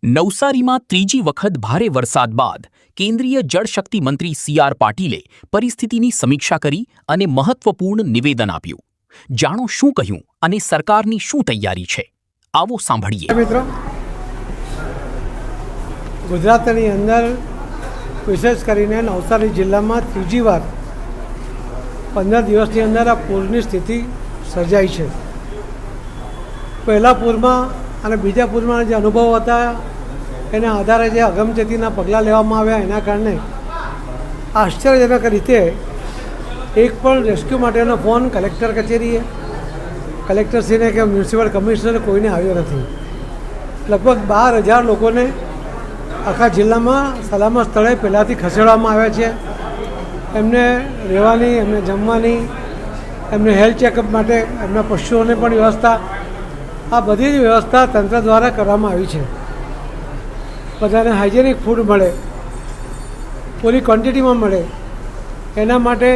નવસારીમાં ત્રીજી વખત ભારે વરસાદ બાદ કેન્દ્રીય જળશક્તિ મંત્રી સી.આર. પાટીલે પરિસ્થિતિની સમીક્ષા કરી અને મહત્વપૂર્ણ નિવેદન આપ્યું. જાણો શું કહ્યું અને સરકારની શું તૈયારી છે, આવો સાંભળીએ. મિત્રો, ગુજરાતની અંદર વિશેષ કરીને નવસારી જિલ્લામાં ત્રીજી વાર 15 દિવસની અંદર આ પૂરની સ્થિતિ સર્જાઈ છે. પહેલા પૂરમાં અને બીજા પૂરમાં જે અનુભવો હતા એના આધારે જે અગમચેતીના પગલાં લેવામાં આવ્યા એના કારણે આશ્ચર્યજનક રીતે એક પણ રેસ્ક્યુ માટેનો ફોન કલેક્ટર કચેરીએ, કલેક્ટરશ્રીને કે મ્યુનિસિપલ કમિશનર કોઈને આવ્યો નથી. લગભગ 12,000 લોકોને આખા જિલ્લામાં સલામત સ્થળે પહેલાંથી ખસેડવામાં આવ્યા છે. એમને રહેવાની, એમને જમવાની, એમને હેલ્થ ચેકઅપ માટે, એમના પશુઓને પણ વ્યવસ્થા, આ બધી જ વ્યવસ્થા તંત્ર દ્વારા કરવામાં આવી છે. બધાને હાઇજેનિક ફૂડ મળે, પૂરી ક્વોન્ટિટીમાં મળે, એના માટે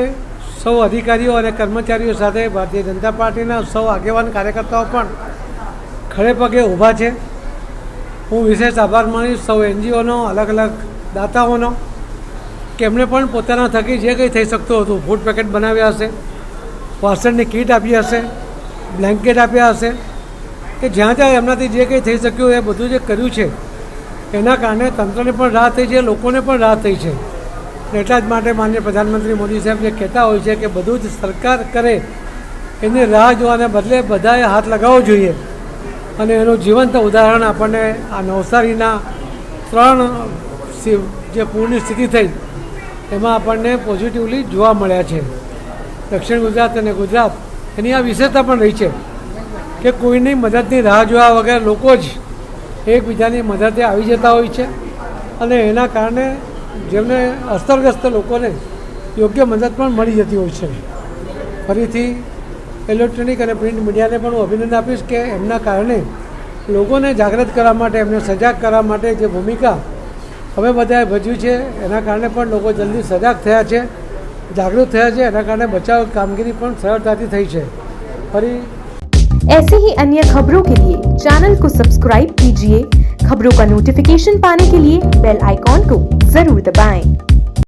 સૌ અધિકારીઓ અને કર્મચારીઓ સાથે ભારતીય જનતા પાર્ટીના સૌ આગેવાન કાર્યકર્તાઓ પણ ખડે પગે ઊભા છે. હું વિશેષ આભાર માનીશ સૌ NGOનો, અલગ અલગ દાતાઓનો, કે એમણે પણ પોતાના થકી જે કંઈ થઈ શકતું હતું, ફૂડ પેકેટ બનાવ્યા હશે, વાસણની કીટ આપી હશે, બ્લેન્કેટ આપ્યા હશે, કે જ્યાં જ્યાં એમનાથી જે કંઈ થઈ શક્યું એ બધું જે કર્યું છે એના કારણે તંત્રને પણ રાહત થઈ છે, લોકોને પણ રાહત થઈ છે. એટલા જ માટે માનનીય પ્રધાનમંત્રી મોદી સાહેબ જે કહેતા હોય છે કે બધું જ સરકાર કરે એની રાહ જોવાને બદલે બધાએ હાથ લગાવવો જોઈએ. અને એનું જીવંત ઉદાહરણ આપણને આ નવસારીના 3 જે પૂરની સ્થિતિ થઈ એમાં આપણને પોઝિટિવલી જોવા મળ્યા છે. દક્ષિણ ગુજરાત અને ગુજરાત એની આ વિશેષતા પણ રહી છે કે કોઈની મદદની રાહ જોયા વગર લોકો જ એકબીજાની મદદે આવી જતા હોય છે અને એના કારણે જેમને અસરગ્રસ્ત લોકોને યોગ્ય મદદ પણ મળી જતી હોય છે. ફરીથી ઇલેક્ટ્રોનિક અને પ્રિન્ટ મીડિયાને પણ હું અભિનંદન આપીશ કે એમના કારણે લોકોને જાગૃત કરવા માટે, એમને સજાગ કરવા માટે જે ભૂમિકા હવે બધાએ ભજવી છે એના કારણે પણ લોકો જલ્દી સજાગ થયા છે, जागरूक થયા છે. એના કારણે બચાવ કામગીરી પણ સરળતાથી થઈ છે. ફરી ऐसे ही अन्य खबरों के लिए चैनल को सब्सक्राइब कीजिए. खबरों का नोटिफिकेशन पाने के लिए बेल आइकॉन को जरूर दबाएं.